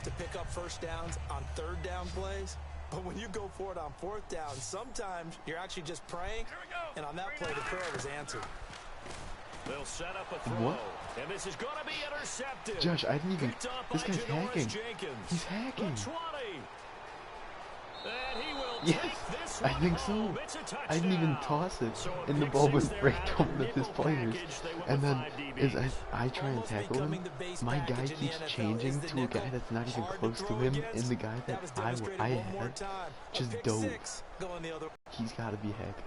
to pick up first downs on third down plays. But when you go for it on fourth down, sometimes you're actually just praying, and on that play, the prayer was answered. They'll set up a throw, what? and this is going to be intercepted. Josh, I didn't even. This guy's hacking. He's hacking. And he will yes, take this I think so. I didn't even toss it, and the ball was right over his players. And then, as I try and tackle him, my guy keeps changing to a guy that's not even close to him, and the guy that I had just dove. He's got to be hacking.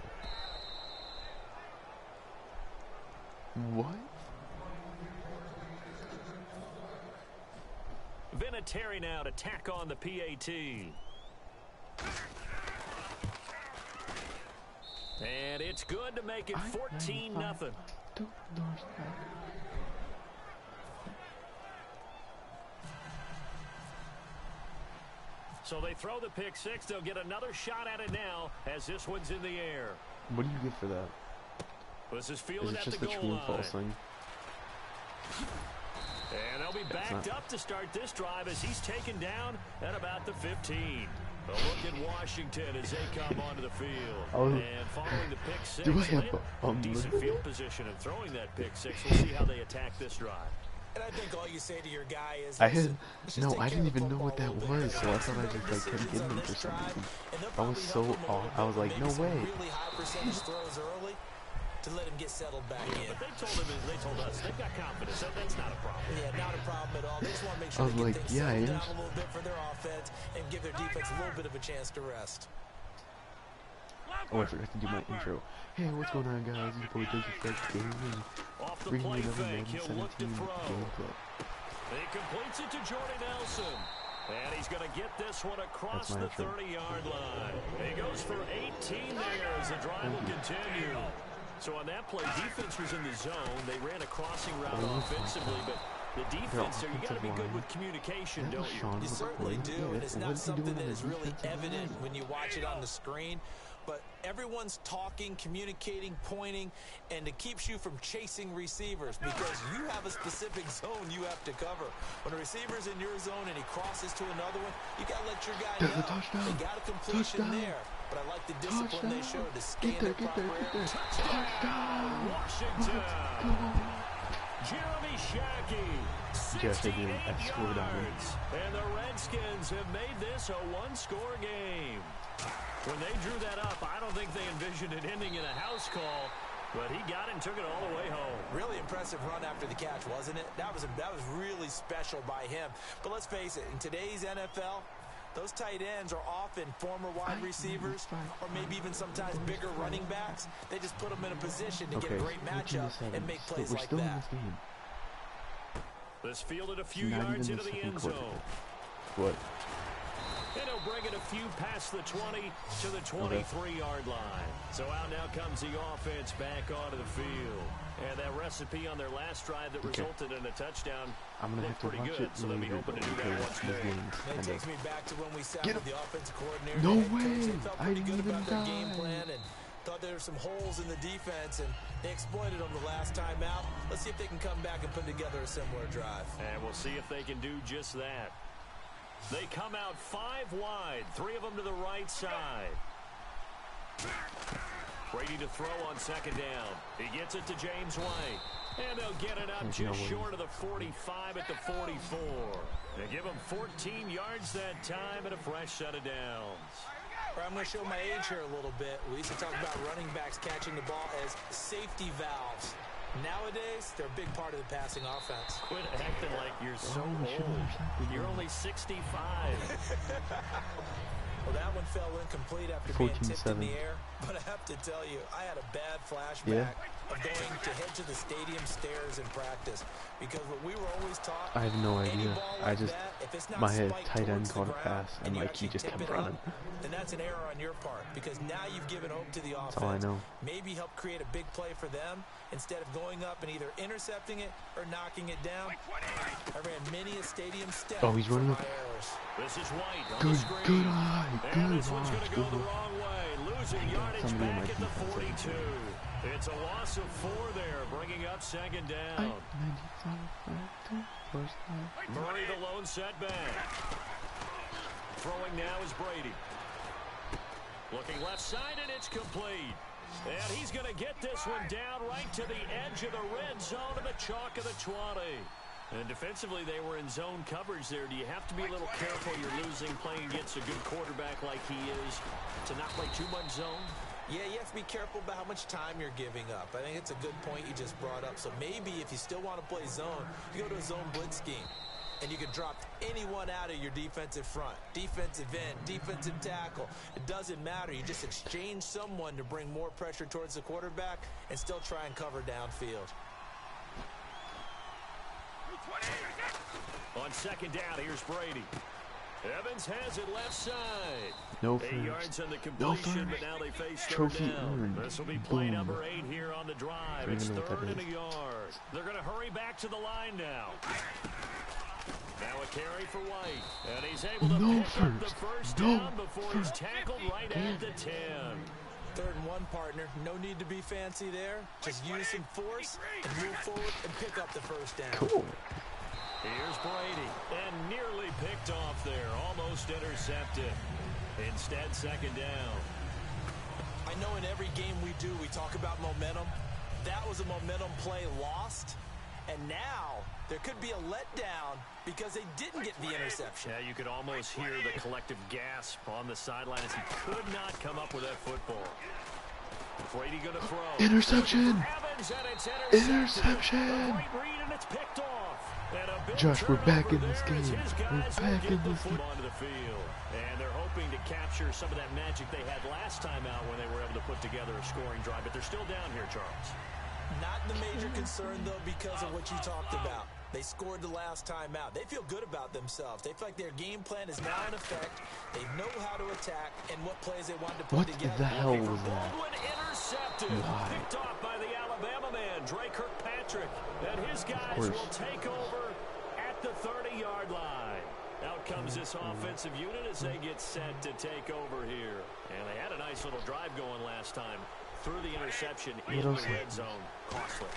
What? Vinatieri now to tack on the PAT. And it's good to make it 14-0. So they throw the pick six. They'll get another shot at it now as this one's in the air. What do you get for that? This is Is fielded it at just the a goal true and line. false thing? And they'll be backed up to start this drive as he's taken down at about the 15. A look at Washington as they come onto the field. And following the pick six, do I have decent field position and throwing that pick six. We'll see how they attack this drive. And I think all you say to your guy is, I didn't even know what that was, so I thought I just like kept getting it for some reason. I was so off. I was like, no way. Really high percentage throws early to let him get settled back in. But they told us they've got confidence. That's not a problem. Yeah, not a problem at all. They just want to make sure they get things settled down a little bit for their offense and give their defense a little bit of a chance to rest. Oh, I forgot to do my intro. Hey, what's going on, guys? It's your boy Disrespect Gaming. Bringing you another Madden 17 gameplay. He completes it to Jordy Nelson. And he's going to get this one across the 30-yard line. He goes for 18 there as the drive will continue. So on that play, defense was in the zone. They ran a crossing route offensively, but the defense there, you got to be good with communication, don't you? You certainly do, and it's not something that is really evident when you watch it on the screen. But everyone's talking, communicating, pointing, and it keeps you from chasing receivers because you have a specific zone you have to cover. When a receiver's in your zone and he crosses to another one, you got to let your guy know. They got a completion there. But I like the discipline they showed to stay in their proper area. Touchdown, Washington. Jeremy Shockey, 68 yards. And the Redskins have made this a one-score game. When they drew that up, I don't think they envisioned it ending in a house call, but he got it and took it all the way home. Really impressive run after the catch, wasn't it? That was really special by him. But let's face it, in today's NFL, those tight ends are often former wide receivers or maybe even sometimes bigger running backs. They just put them in a position to get a great matchup and make plays like that. This fielded a few yards into the end zone. What? And he'll bring it a few past the 20 to the 23-yard line. So out now comes the offense back onto the field. And that recipe on their last drive that resulted in a touchdown looked pretty good. So they'll be hoping to do that once more. That takes me back to when we sat with the offensive coordinator. No way! They felt pretty good about their game plan and thought there were some holes in the defense, and they exploited them the last time out. Let's see if they can come back and put together a similar drive. And we'll see if they can do just that. They come out 5 wide, 3 of them to the right side. Brady to throw on second down. He gets it to James White. And they'll get it up just short of the 45 at the 44. They give him 14 yards that time and a fresh set of downs. I'm going to show my age here a little bit. We used to talk about running backs catching the ball as safety valves. Nowadays, they're a big part of the passing offense. Quit acting like you're so old. You're only 65. Well, that one fell incomplete after being tipped in the air. But I have to tell you, I had a bad flashback of going to head to the stadium stairs in practice. Because what we were always taught, I have no idea. I just, my tight end caught a pass, and like he just kept running. Then that's an error on your part. Because now you've given hope to the offense. That's all I know. Maybe help create a big play for them instead of going up and either intercepting it or knocking it down. I ran many a stadium step. Oh, he's running up. This is White on Good, the screen. good eye. Good and this one's going to go good the wrong way. Losing yardage back at the 42. It's a loss of 4 there, bringing up second down. Murray the lone setback. Throwing now is Brady. Looking left side, and it's complete. And he's going to get this one down right to the edge of the red zone of the chalk of the 20. And defensively, they were in zone coverage there. Do you have to be a little careful? You're losing playing against a good quarterback like he is to not play too much zone? Yeah, you have to be careful about how much time you're giving up. I think it's a good point you just brought up. So maybe if you still want to play zone, you go to a zone blitz scheme. And you can drop anyone out of your defensive front. Defensive end, defensive tackle. It doesn't matter. You just exchange someone to bring more pressure towards the quarterback and still try and cover downfield. On second down, here's Brady. Evans has it left side. No 8 yards on the completion, but now they face third down. This will be play number 8 here on the drive. It's 3rd and a yard. They're going to hurry back to the line now. Now a carry for White, and he's able to pick up the first down before he's tackled right at the 10. 3rd and 1, partner. No need to be fancy there. Just use some force and move forward and pick up the first down. Cool. Here's Brady, and nearly picked off there, almost intercepted. Instead, second down. I know in every game we do, we talk about momentum. That was a momentum play lost, and now there could be a letdown because they didn't get the interception. Yeah, you could almost hear the collective gasp on the sideline as he could not come up with that football. Brady going to throw. Interception! Evans, and it's interception! Interception! A great read, and it's picked off. Josh, we're back in this game. We're back in this game. Onto the field. And they're hoping to capture some of that magic they had last time out when they were able to put together a scoring drive. But they're still down here, Charles. Not the major concern, though, because of what you talked about. They scored the last time out. They feel good about themselves. They feel like their game plan is now in effect. They know how to attack and what plays they want to put together. What the hell was that? Baldwin intercepted. Why? Picked off by the Alabama man, Dre Kirkpatrick. And his guys will take over at the 30-yard line. Out comes this offensive unit as they get set to take over here. And they had a nice little drive going last time. Through the interception in the red zone. Costly.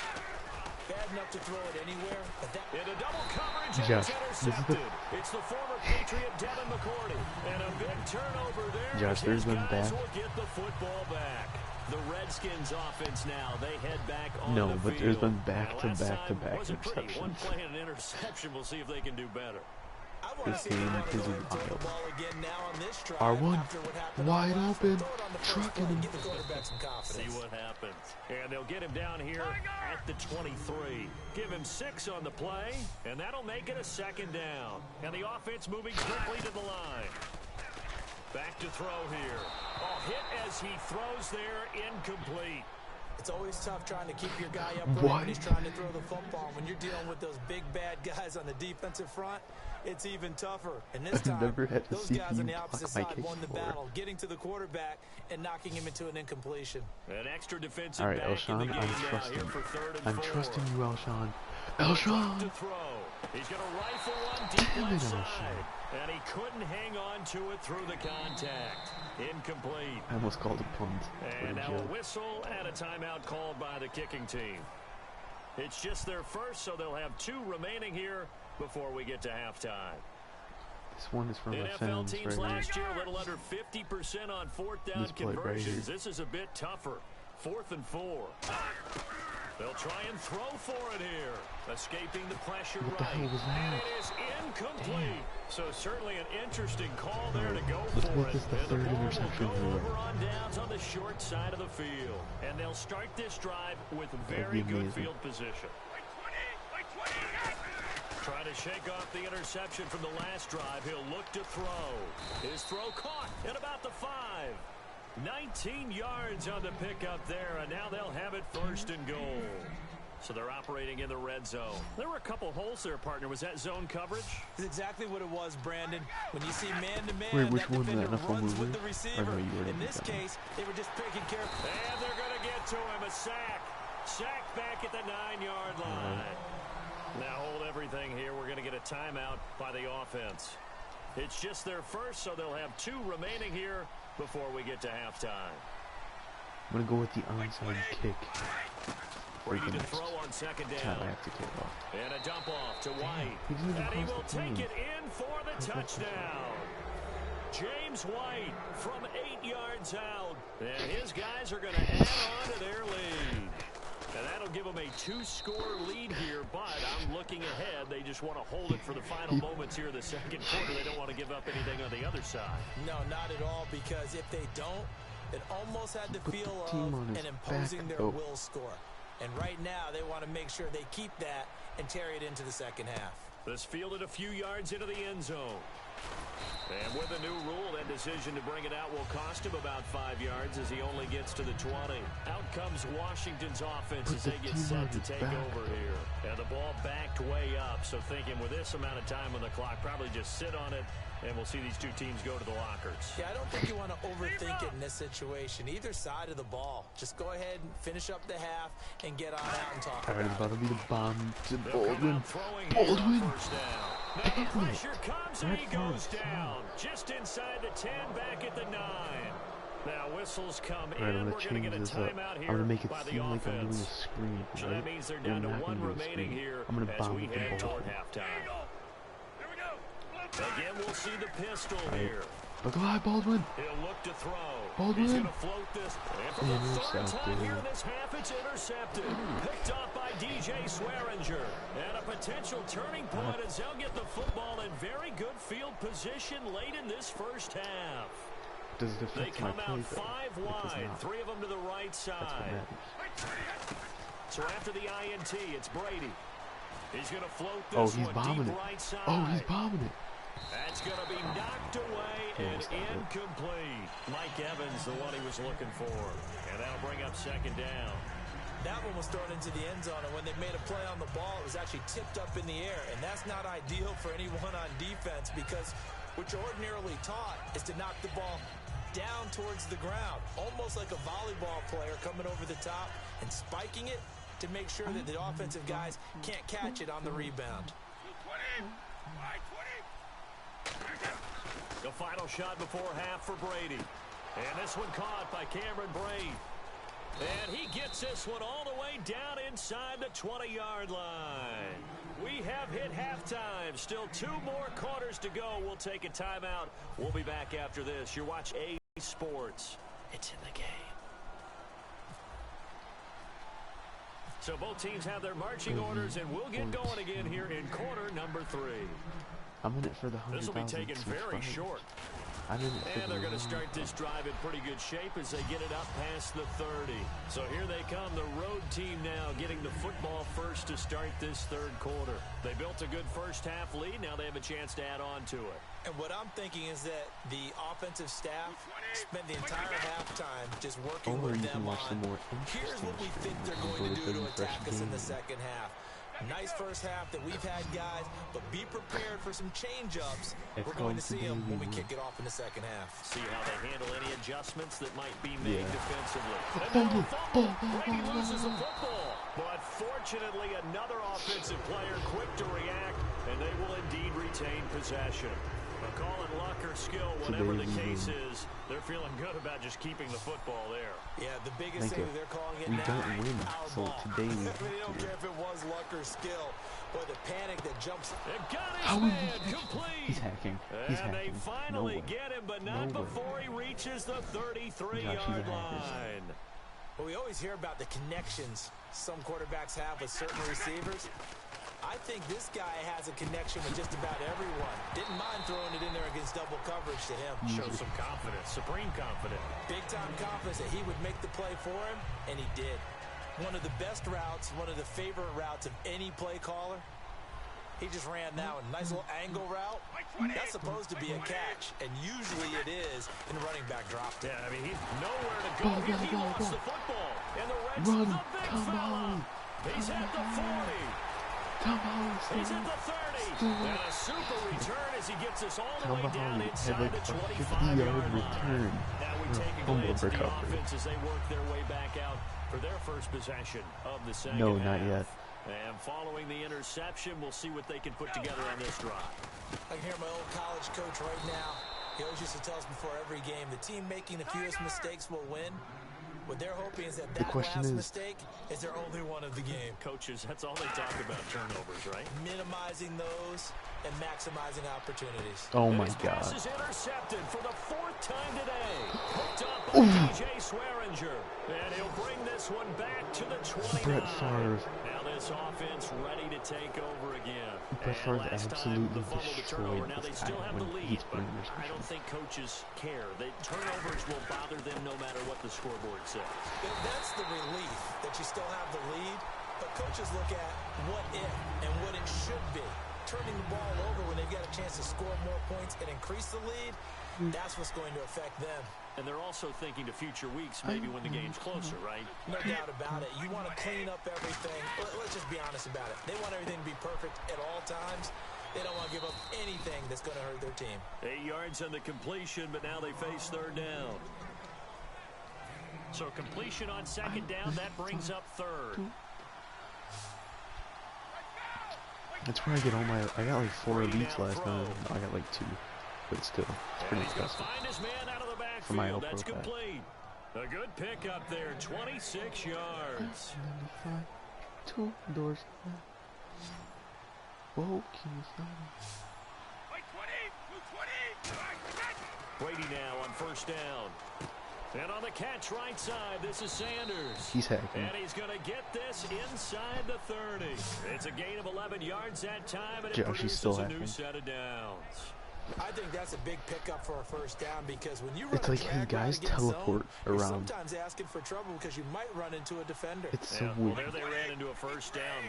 Bad enough to throw it anywhere, but that in a double coverage, and Josh, it's intercepted. It's the former Patriot Devin McCourty, and a big turnover there. Josh, there's been back. Will get the football back. The Redskins offense now, they head back on no, the but field. there's been back-to-back Wasn't pretty. One interceptions. play and an interception. We'll see if they can do better. This game is wild. R1 wide open, trucking him. See what happens. And they'll get him down here at the 23. Give him 6 on the play, and that'll make it a second down. And the offense moving quickly to the line. Back to throw here. A hit as he throws there, incomplete. It's always tough trying to keep your guy upright when he's trying to throw the football. When you're dealing with those big, bad guys on the defensive front, it's even tougher. And this time, those guys on the opposite side won the battle, getting to the quarterback and knocking him into an incompletion. An extra defensive All right, back Elshon, in the game I'm trusting. here for 3rd and I'm 4. trusting you, Elshon. Elshon! To throw. He's going to rifle one deep left side. And he couldn't hang on to it through the contact. Incomplete. I almost called a punt. And now a whistle and a timeout called by the kicking team. It's just their first, so they'll have 2 remaining here before we get to halftime. This one is for my NFL fans teams right last here. year a little under 50% on 4th down conversions. This is a bit tougher. 4th and 4. They'll try and throw for it here. Escaping the pressure What the hell was that? And it is incomplete. So certainly an interesting call there to go Let's for make it. this the And third the ball interception will go in a over row. on downs on the short side of the field. And they'll start this drive with very good field position. Trying to shake off the interception from the last drive. He'll look to throw. His throw caught at about the 5. 19 yards on the pickup there, and now they'll have it 1st and goal. So they're operating in the red zone. There were a couple holes there, partner. Was that zone coverage? It's exactly what it was, Brandon. When you see man-to-man, Wait, which that one, defender the NFL runs movie? with the receiver. Or no, you already In did this that case, they were just picking care of... And they're going to get to him. A sack. Sack back at the 9-yard line. Now hold everything here. We're going to get a timeout by the offense. It's just their first, so they'll have 2 remaining here before we get to halftime. I'm gonna go with the onside kick. Brady to throw on second down. I have to kick off. And a dump off to White. And he will take it in for the touchdown. James White from 8 yards out. And his guys are going to add on to their lead. And that'll give them a 2-score lead here, but I'm looking ahead. They just want to hold it for the final moments here in the second quarter. They don't want to give up anything on the other side. No, not at all, because if they don't, it almost had the feel of an imposing their will score. And right now, they want to make sure they keep that and carry it into the second half. This fielded a few yards into the end zone. And with a new rule, that decision to bring it out will cost him about 5 yards as he only gets to the 20. Out comes Washington's offense as they get set to take over here. And the ball backed way up, so thinking with this amount of time on the clock, probably just sit on it, and we'll see these two teams go to the lockers. Yeah, I don't think you want to overthink it in this situation. Either side of the ball. Just go ahead and finish up the half and get on out and talk about it. About to be the bomb to Baldwin. Baldwin! Now the pressure comes and he goes down. Just inside the 10, back at the 9. Now whistles come in. I'm We're going to get a timeout here. I'm gonna make it by the seem like offense. I'm doing a screen. So that means they're down to 1 remaining here I'm gonna as bomb we with the head ball. toward halftime. Again, we'll see the pistol here. Look alive, Baldwin. He'll look to throw. Baldwin. He's going to float this. And for the third time here in this half, it's intercepted. Picked off by DJ Swearinger. And a potential turning point as they'll get the football in very good field position late in this first half. Does it They affect my come out play, 5 though? wide, 3 of them to the right side. So after the INT, it's Brady. He's going to float this he's one bombing deep it. right side. Oh, he's bombing it. That's going to be knocked away and incomplete. Mike Evans, the one he was looking for. And that'll bring up second down. That one was thrown into the end zone, and when they made a play on the ball, it was actually tipped up in the air. And that's not ideal for anyone on defense, because what you're ordinarily taught is to knock the ball down towards the ground, almost like a volleyball player coming over the top and spiking it to make sure that the offensive guys can't catch it on the rebound. The final shot before half for Brady. And this one caught by Cameron Brate. And he gets this one all the way down inside the 20-yard line. We have hit halftime. Still 2 more quarters to go. We'll take a timeout. We'll be back after this. You watch A Sports. It's in the game. So both teams have their marching orders, and we'll get going again here in quarter number 3. I'm in it for the 100,000. This will be taken very short. I'm in it for And they're going to start this drive in pretty good shape as they get it up past the 30. So here they come, the road team now getting the football first to start this third quarter. They built a good first half lead. Now they have a chance to add on to it. And what I'm thinking is that the offensive staff spent the entire halftime just working with them on, here's what we think they're going to do to attack us in the second half. Nice first half that we've had, guys, but be prepared for some change-ups. We're going to see them when we kick it off in the second half. See how they handle any adjustments that might be made defensively. Brady loses the football. But fortunately, another offensive player quick to react, and they will indeed retain possession. Call it luck or skill, whatever the case is, they're feeling good about just keeping the football there. Yeah, the biggest thing that they're calling it we now, don't win, so ball. today we They don't care if it was luck or skill, or the panic that jumps. It got his man complete. He's hacking. And they finally get him, but not before he reaches the 33-yard line. Well, we always hear about the connections some quarterbacks have with certain receivers. I think this guy has a connection with just about everyone. Didn't mind throwing it in there against double coverage to him. Shows some confidence, supreme confidence. Big-time confidence that he would make the play for him, and he did. One of the best routes, one of the favorite routes of any play caller. He just ran that one. Nice little angle route. That's supposed to be a catch, and usually it is in the running back drop. Yeah, I mean, he's nowhere to go. He wants the football. And the Reds, Run, the big fella. He's at the 40. He's at the 30. And a super return as he gets us all the way down inside the 25-yard line. Now we take a glance at the offense as they work their way back out for their first possession of the second half. No, not yet. And following the interception, we'll see what they can put together on this drive. I can hear my old college coach right now. He always used to tell us before every game, the team making the fewest mistakes will win. What they're hoping is that The question last is, mistake is their only one of the game. Coaches, that's all they talk about, turnovers, right? Minimizing those and maximizing opportunities. oh my God. Pass is intercepted for the 4th time today. Picked up by DJ Swearinger. And he'll bring this one back to the 29. Brett Favre. Now this offense ready to take over again. Brett Favre Last time, absolutely the fumble to destroyed turnover. Now they this guy still have the when lead, he's but playing I don't think coaches care. Turnovers will bother them no matter what the scoreboard says. That's the relief that you still have the lead, but coaches look at what if and what it should be. Turning the ball over when they've got a chance to score more points and increase the lead, that's what's going to affect them. And they're also thinking to future weeks, maybe when the game's closer, right? No doubt about it. You want to clean up everything. Let's just be honest about it. They want everything to be perfect at all times. They don't want to give up anything that's going to hurt their team. 8 yards on the completion, but now they face 3rd down. So completion on 2nd down, that brings up 3rd. That's where I get all my. I got like 4 elites last night. I got like 2, but still, it's pretty impressive. Find his man out of the backfield. For my That's complete. A good pickup there, 26 yards. 2 doors. Whoa, can you find Brady now on 1st down. And on the catch right side, this is Sanders. He's hacking. And he's going to get this inside the 30. It's a gain of 11 yards that time, and it produces a new set of downs. I think that's a big pickup for a 1st down because when you run it's like his guys teleport zone, around. You're sometimes asking for trouble because you might run into a defender. It's so Well, weird. there they ran into a 1st down.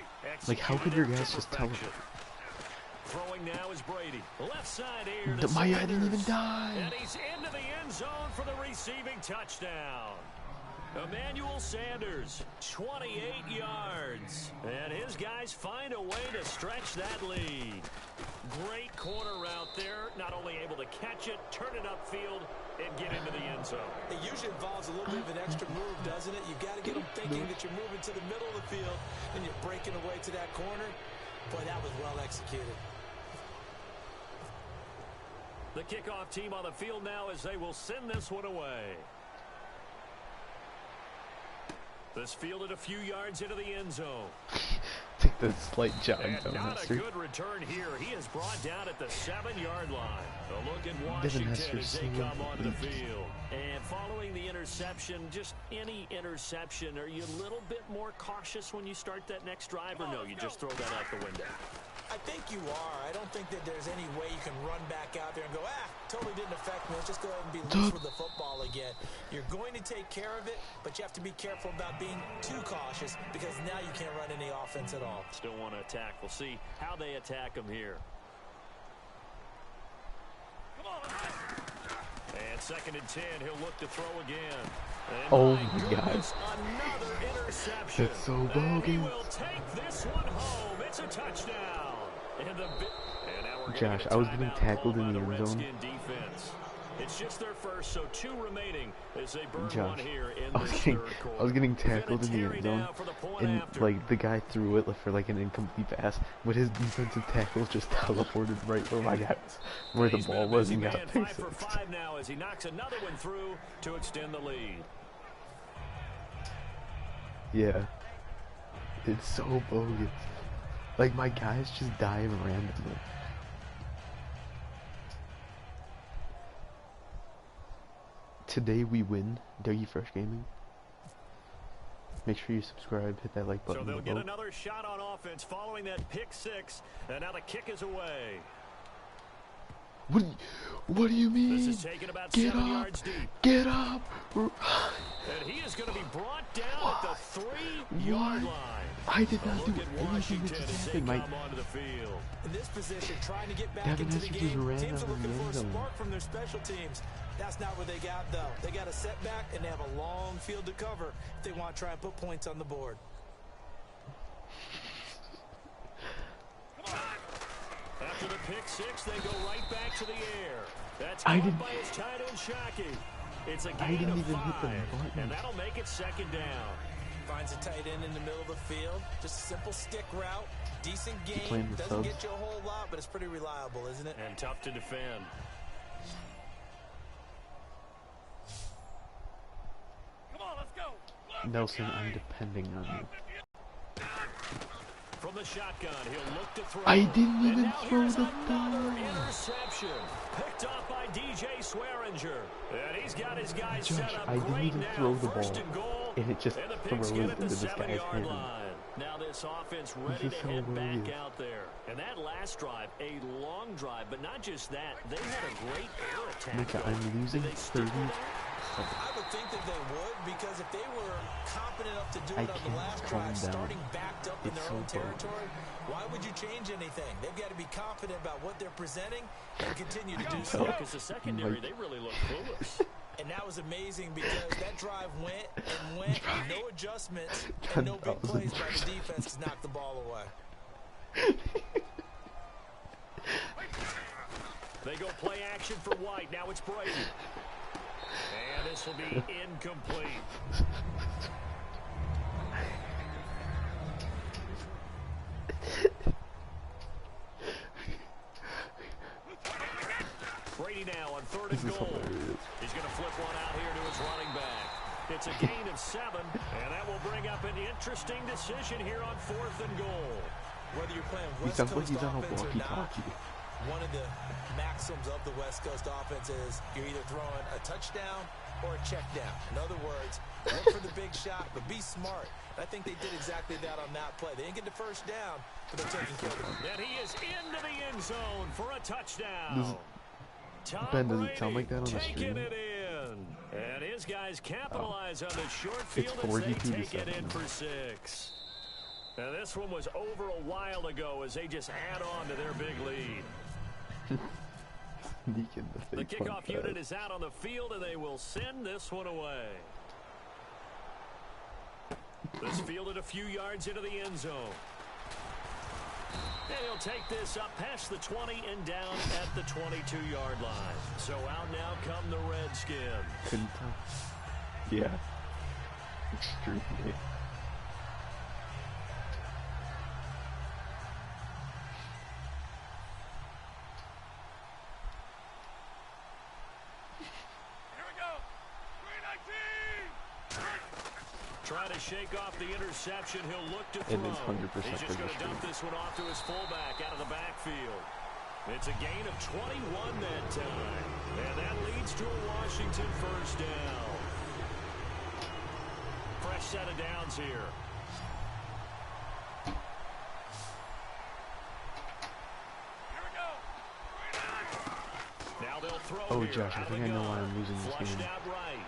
Like, how could your guys just teleport? Throwing now is Brady. Left side here. My guy didn't even die. And he's into the end zone for the receiving touchdown. Emmanuel Sanders, 28 yards. And his guys find a way to stretch that lead. Great corner route there. Not only able to catch it, turn it upfield, and get into the end zone. It usually involves a little bit of an extra move, doesn't it? You've got to get them thinking that you're moving to the middle of the field and you're breaking away to that corner. Boy, that was well executed. The kickoff team on the field now as they will send this one away. This fielded a few yards into the end zone. Take the slight jog down Not that a street. good return here. He is brought down at the 7-yard line. A look at Devin Washington Hester as they so come onto the weak. field. And following the interception, just any interception, are you a little bit more cautious when you start that next drive, or no, you just throw that out the window? I think you are. I don't think that there's any way you can run back out there and go, totally didn't affect me. Let's just go ahead and be loose with the football again. You're going to take care of it, but you have to be careful about being too cautious because now you can't run any offense at all. Still want to attack. We'll see how they attack him here. And 2nd and 10, he'll look to throw again. And Oh my my God. goodness, another interception. That's so And he bogus. will take this one home. It's a touchdown. And now we're gonna Josh, get I was a getting timeout tackled called in by the end zone. Redskin defense. It's just their first, so 2 remaining as they burn Josh, one here in I was this getting, 3rd quarter. I was getting We've got a tackled in the Terry end zone, now for the point and after. like the guy threw it for like an incomplete pass, but his defensive tackle just teleported right where my guy was, where the He's been ball a was, busy and got man, pick 5 for six. 5 now as he knocks another one through to extend the lead. Yeah, it's so bogus. Like my guys just dive randomly. Today we win. Dougie Fresh Gaming. Make sure you subscribe, hit that like button So they'll below. get another shot on offense following that pick 6, and now the kick is away. What do you mean? This is taken about Get 7 up! yards deep. Get up! And he is going to be brought down at the 3-yard line. I did A not look do at anything that Washington just as they happened. come onto the field. In this position, trying to get back Devin into the Hester just game, ran teams out are of the looking for a end zone. spark from their special teams. That's not what they got, though. They got a setback, and they have a long field to cover if they want to try and put points on the board. After the pick 6, they go right back to the air. That's I caught didn't- by his tight end, Shockey. It's a I gain didn't of even hit the 5, button. and that'll make it 2nd down. Finds a tight end in the middle of the field. Just a simple stick route. Decent playing game. the Doesn't subs? get you a whole lot, but it's pretty reliable, isn't it? And tough to defend. Come on, let's go. Nelson, I'm depending on you. From the shotgun, he'll look to throw. I didn't even throw the ball. ball. Interception picked off by DJ Swearinger. And he's got his guys Josh, set up I didn't even throw the ball, and it just throws into this guy's hand. Now this offense ready to head back out there. And that last drive, a long drive, but not just that. They had a great air attack. Mika, I'm losing 30. I would think that they would, because if they were confident enough to do it on the last drive, starting backed up in their own territory, why would you change anything? They've got to be confident about what they're presenting and continue to do so. Because the secondary, they really look clueless. And that was amazing because that drive went and went, no adjustments, and no big plays by the defense to knock the ball away. They go play action for White. Now it's Brady. And this will be incomplete. Brady now on 3rd and goal. He's going to flip one out here to his running back. It's a gain of 7, and that will bring up an interesting decision here on 4th and goal. Whether you're playing West Coast offense or not, one of the maxims of the West Coast offense is you're either throwing a touchdown or a check down. In other words, look for the big shot, but be smart. I think they did exactly that on that play. They didn't get the first down, but they're taking care of it. And he is into the end zone for a touchdown. Ben, does it sound like that on the taking screen? it in. And his guys capitalize on the short field It's as they 42 to take it 7 in for 6. Now this one was over a while ago as they just add on to their big lead. The kickoff unit is out on the field, and they will send this one away. This fielded a few yards into the end zone. And he'll take this up past the 20 and down at the 22-yard line. So out now come the Redskins. Couldn't tell. Yeah. Extremely. Try to shake off the interception. He'll look to throw. It is 100% He's just going to dump this one off to his fullback out of the backfield. It's a gain of 21 that time. And that leads to a Washington first down. Fresh set of downs here. Now they'll throw. Oh, Josh, I think I know why I'm losing this game. Out right.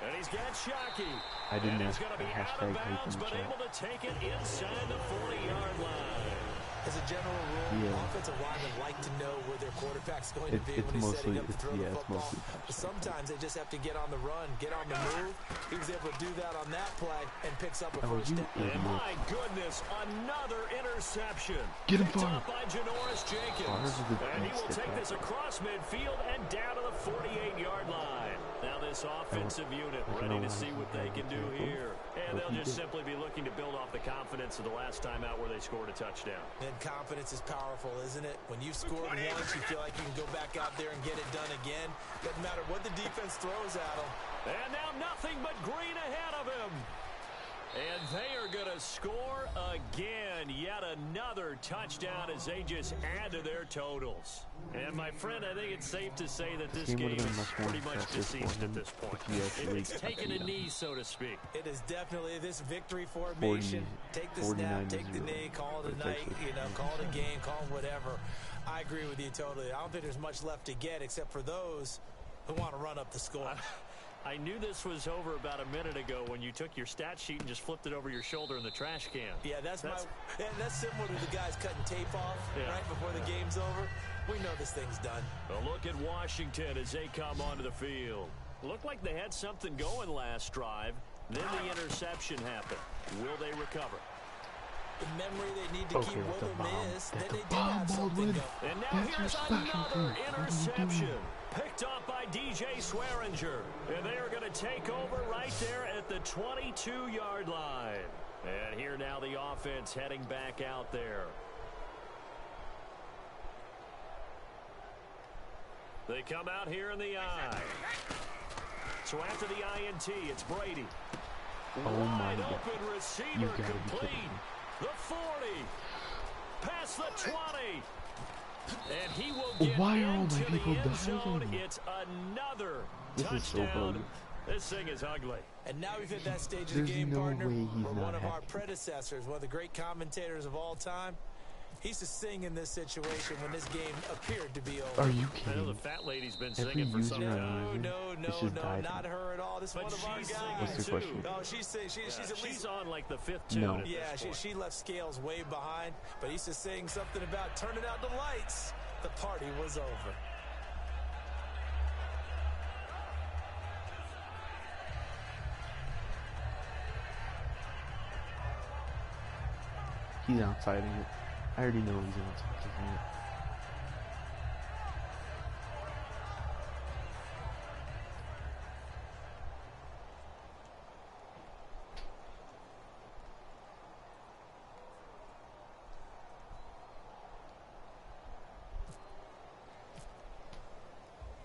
And he's got Shockey. I didn't ask a hashtag hype in the but chat. able to take it inside the 40-yard line. As a general rule, offensive linemen like to know where their quarterback's going to be when he's setting up to throw the football. But sometimes they just have to get on the run, get on the move. He was able to do that on that play and picks up a first down. And my goodness, another interception. Get him, Picked up by Janoris Jenkins. And he will take this across midfield and down to the 48-yard line. Now this offensive unit ready to see what they can do here. And they'll just simply be looking to build off the confidence of the last time out where they scored a touchdown. And confidence is powerful, isn't it? When you've scored once, you feel like you can go back out there and get it done again. Doesn't matter what the defense throws at them. And now nothing but green ahead of him. And they are going to score again. Yet another touchdown as they just add to their totals. And my friend, I think it's safe to say that this game is pretty much deceased at this point. It's taken a knee, so to speak. It is definitely this victory formation. Take the snap, take the knee, call it a night, call it a game, call it whatever. I agree with you totally. I don't think there's much left to get except for those who want to run up the score. I knew this was over about a minute ago when you took your stat sheet and just flipped it over your shoulder in the trash can. Yeah, that's similar to the guys cutting tape off right before the game's over. We know this thing's done. A look at Washington as they come onto the field. Looked like they had something going last drive. Then the interception happened. Will they recover? The memory they need to keep with them is that they did have something going. And now here's another interception. Picked up by DJ Swearinger. And they are going to take over right there at the 22-yard line. And here now the offense heading back out there. They come out here in the I. So after the INT, it's Brady. Oh my God. You gotta be kidding me. The 40. Past the 20. And he will get Why are all into my the people end zone. dying? It's another This is so touchdown. bug. This thing is ugly. And now we've hit that stage of There's the game, no partner, way he's where not one of our happy. predecessors, one of the great commentators of all time, he used to sing in this situation when this game appeared to be over. Are you I know kidding? the fat lady's been Every singing for user some on time. No, It's just died. not her at all. This is But one of our she's guys. What's the question? No, she's at She's least on like the 5th tune No. at yeah, this point. she left Scales way behind, but he used to sing something about turning out the lights. The party was over. He's outsiding it. I already know he's outsiding it.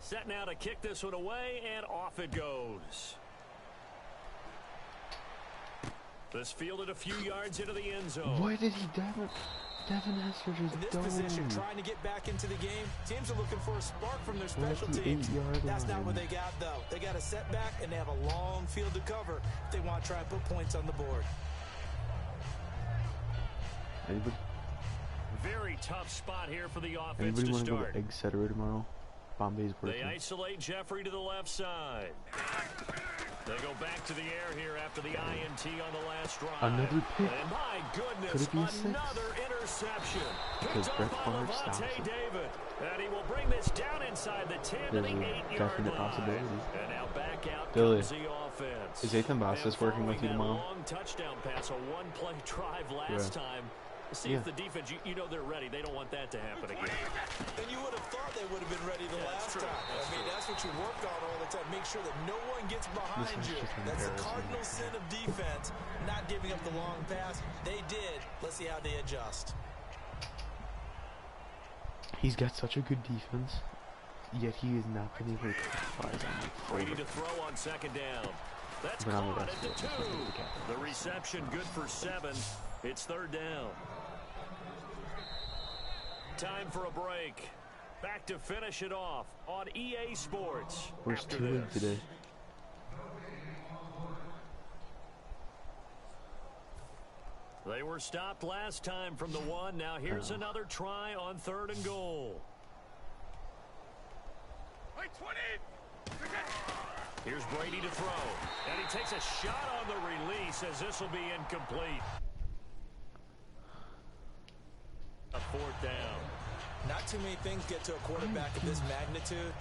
Set now to kick this one away, and off it goes. This fielded a few yards into the end zone. Why did he Devin Hester just In this dove? position, trying to get back into the game, teams are looking for a spark from their We're at special the teams. 8-yard That's not line. what they got, though. They got a setback, and they have a long field to cover if they want to try and put points on the board. Anybody, Very tough spot here for the offense anybody to want to go start. to Egg Setter tomorrow? Bombay's They working. isolate Jeffrey to the left side. They go back to the air here after the INT on the last drive. Another pick. And my goodness, Could it be a 6? another interception. Because Picked Brett off by Favre stops Levante it. David. And he will bring this down inside the 10 to There's the a 8-yard definite line. possibility. And now back out Billy, comes the offense. is Ethan Bastis And working with you following that tomorrow? long touchdown pass, a one-play drive last Yeah. time. See Yeah. if the defense, you know they're ready. They don't want that to happen again. And you would have thought they would have been ready the last true. time. That's I mean, true. that's what you work on all the time. Make sure that no one gets behind This is you. just That's the embarrassing. cardinal sin of defense, not giving up the long pass. They did. Let's see how they adjust. He's got such a good defense, yet he has not been able to capitalize on it. Ready to throw on second down. That's But I'm the caught best at the player. That's not 2. gonna be The reception good for 7. It's third down. Time for a break. Back to finish it off on EA Sports. Where's after 2 in this. today? They were stopped last time from the 1. Now here's another try on 3rd and goal. Here's Brady to throw. And he takes a shot on the release as this will be incomplete. A 4th down. Not too many things get to a quarterback of this magnitude,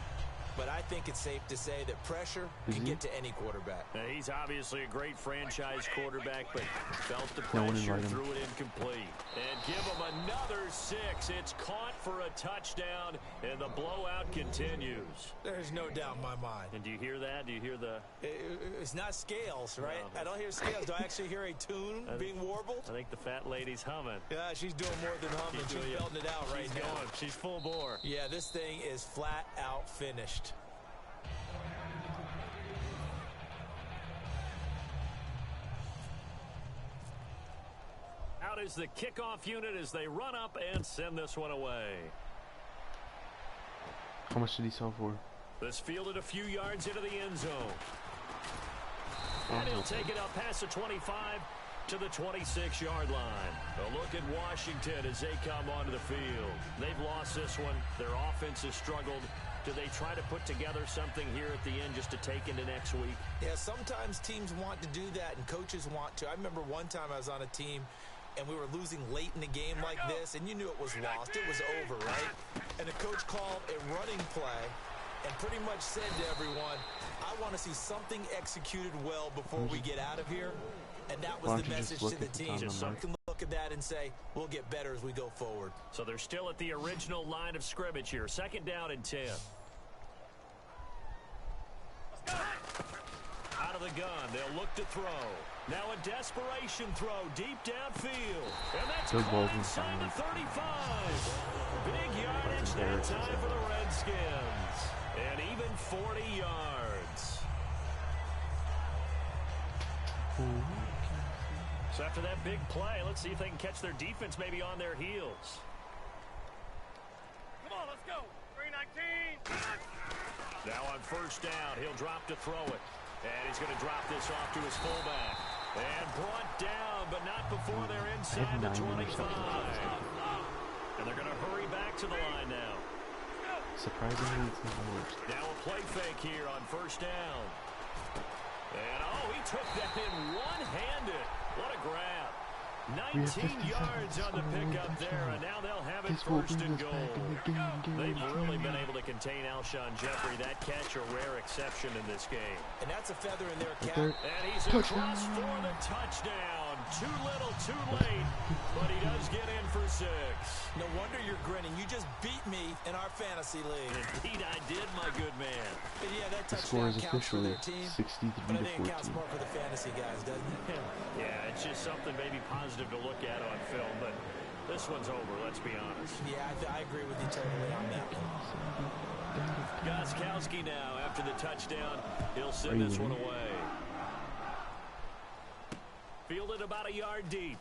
but I think it's safe to say that pressure can get to any quarterback. Now, he's obviously a great franchise quarterback, but felt the No one pressure, invited him. threw it incomplete. And give him another 6. It's caught for a touchdown, and the blowout continues. There's no doubt in my mind. And do you hear that? Do you hear the... It's not scales, right? No. I don't hear scales. Do I actually hear a tune being warbled? I think the fat lady's humming. Yeah, she's doing more than humming. She's doing it. belting it out right She's now. going. She's full bore. Yeah, this thing is flat out finished. Out is the kickoff unit as they run up and send this one away. How much did he sell for? This fielded a few yards into the end zone. Oh, And he'll take it up past the 25 to the 26-yard line. A look at Washington as they come onto the field. They've lost this one. Their offense has struggled. Do they try to put together something here at the end just to take into next week? Yeah, sometimes teams want to do that and coaches want to. I remember one time I was on a team and we were losing late in a game like this, and you knew it was lost. It was over, right? And the coach called a running play and pretty much said to everyone, I want to see something executed well before we get out of here. And that Why was don't the you just message look to the at the team. time Just on so can look at that and say, we'll get better as we go forward. So they're still at the original line of scrimmage here. 2nd down and 10. Out of the gun, they'll look to throw. Now a desperation throw deep downfield. And that's Good caught balls inside the inside. 35. Big yardage that time for the Redskins. And even 40 yards. So after that big play, let's see if they can catch their defense maybe on their heels. Come on, let's go. 319. Now on first down, he'll drop to throw it. And he's going to drop this off to his fullback. And brought down, but not before they're inside the 25. And they're going to hurry back to the line now. Surprisingly, it's not worse. Now a play fake here on first down. And, oh, he took that in one-handed. What a grab. 19 yards on the pickup there, and now they'll have it first and goal. They've really been able to contain Alshon Jeffrey. That catch a rare exception in this game. And that's a feather in their cap. And he's across for the touchdown. Too little, too late, but he does get in for 6. No wonder you're grinning. You just beat me in our fantasy league. Indeed, I did, my good man. And yeah, that The score touchdown is counts for officially their team. 63 But I to think it counts 14. more for the fantasy guys, doesn't it? Yeah, it's just something maybe positive to look at on film, but this one's over, let's be honest. Yeah, I agree with you totally on that one. Gostkowski now, after the touchdown, he'll send this one away. Fielded about a yard deep.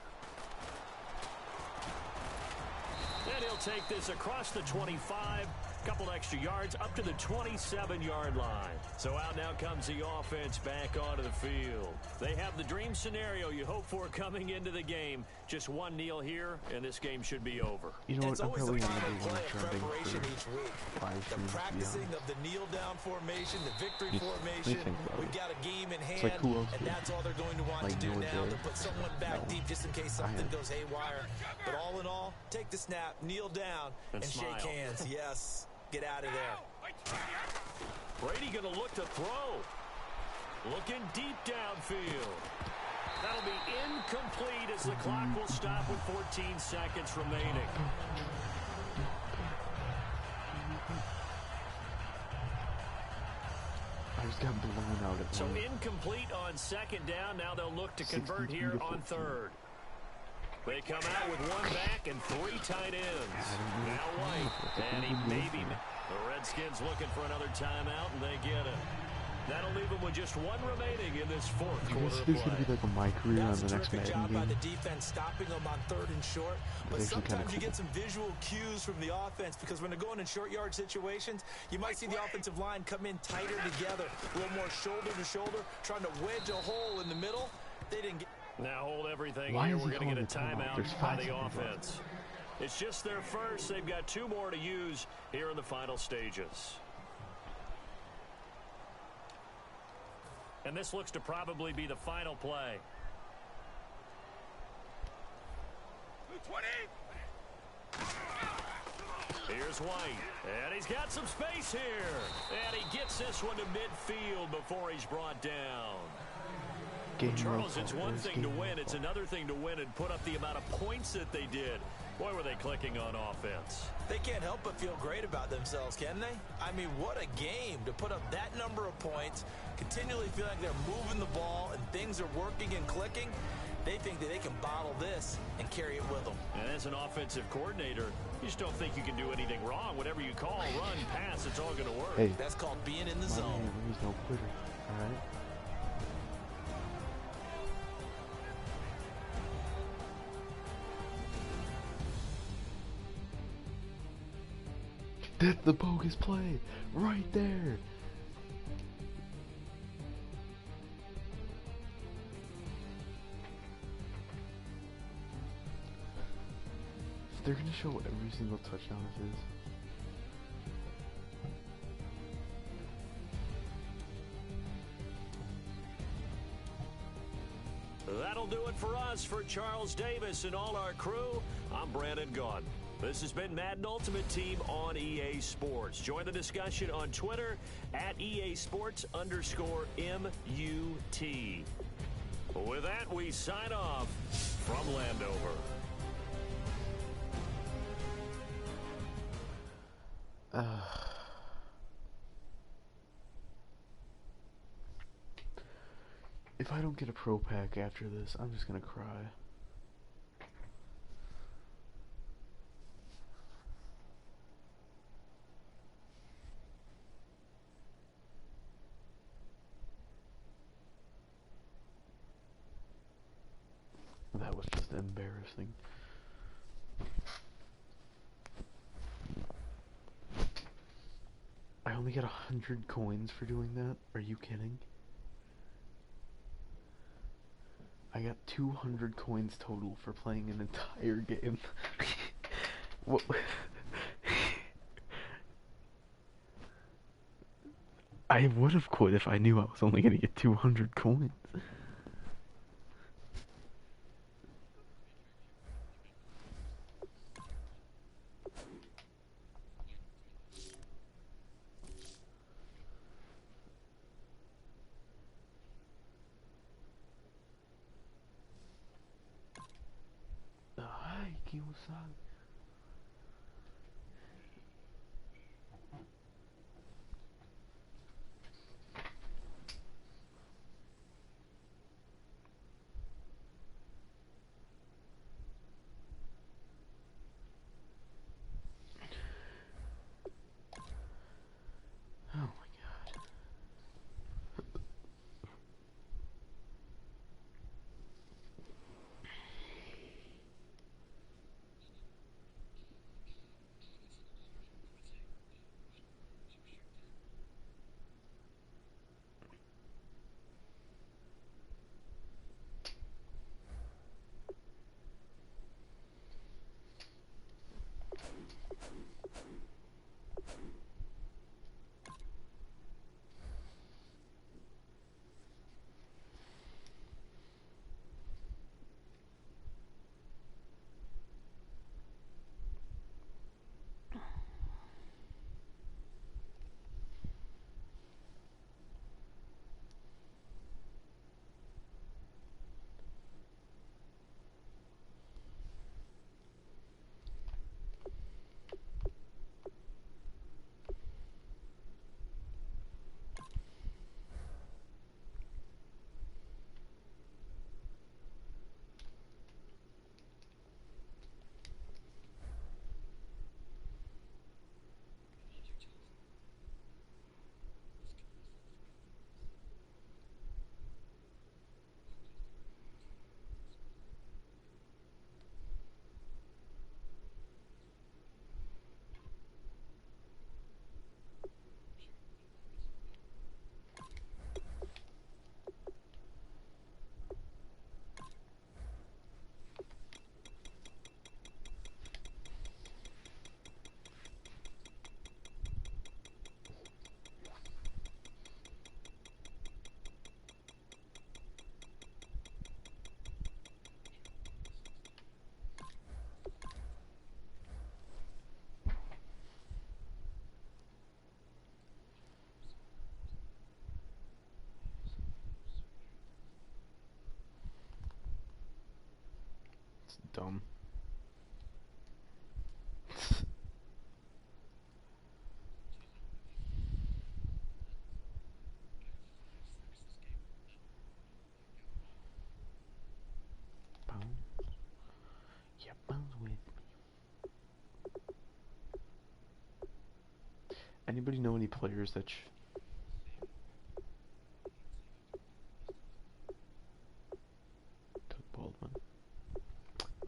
And he'll take this across the 25. Couple extra yards up to the 27-yard line. So out now comes the offense back onto the field. They have the dream scenario you hope for coming into the game. Just one kneel here, and this game should be over. You know what? It's I'm always probably a going to final do play one of trending preparation for each week. live The streams, to be practicing honest. of the kneel-down formation, the victory Let me formation. think about We've it. got a game in hand, It's like, who else and would- that's all they're going to want like, to do no now, one's to there? put someone back No. deep just in case I something am. goes haywire. But all in all, take the snap, kneel down, And and smile. shake hands. Yes, get out of there. Brady going to look to throw. Looking deep downfield. That'll be incomplete as the clock will stop with 14 seconds remaining. I just got blown out at So one. incomplete on second down. Now they'll look to convert 62 here to on 14. third. They come out with one back and 3 tight ends. Now White, and he maybe. The Redskins looking for another timeout, and they get it. That'll leave them with just one remaining in this fourth I quarter guess of there's going to play. be like a my career on That's the a next terrific Madden job by the game. defense stopping them on 3rd and short. But It's actually sometimes kinda you cool. get some visual cues from the offense, because when they're going in short yard situations, you might see the offensive line come in tighter together, a little more shoulder to shoulder, trying to wedge a hole in the middle. They didn't get. Now hold everything Why here. is We're he going to get a calling a timeout? timeout There's by 5 the seconds left. offense. It's just their first. They've got 2 more to use here in the final stages. And this looks to probably be the final play. 220. Here's White. And he's got some space here. And he gets this one to midfield before he's brought down. Game Charles, roll it's call. one There's thing to game win. roll It's call. another thing to win and put up the amount of points that they did. Boy, were they clicking on offense. They can't help but feel great about themselves, can they? I mean, what a game to put up that number of points, continually feel like they're moving the ball and things are working and clicking. They think that they can bottle this and carry it with them. And as an offensive coordinator, you just don't think you can do anything wrong. Whatever you call, run, pass, it's all going to work. Hey, That's called being in the my zone. man, he's no quitter. All right. That's the bogus play right there. They're gonna show every single touchdown of his. That'll do it for us. For Charles Davis and all our crew, I'm Brandon Gaudin. This has been Madden Ultimate Team on EA Sports. Join the discussion on Twitter at EA Sports_MUT. With that, we sign off from Landover. If I don't get a pro pack after this, I'm just gonna cry. That was just embarrassing. I only get 100 coins for doing that? Are you kidding? I got 200 coins total for playing an entire game. What? I would have quit if I knew I was only gonna get 200 coins. Hi, Kiyosaki. Oh my god. It's dumb. Bounce. Yeah, bounce with me. Anybody know any players that Doug Baldwin?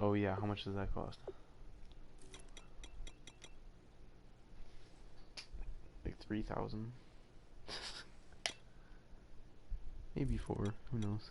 Oh yeah, how much does that cost? Like 3,000? Maybe 4, who knows?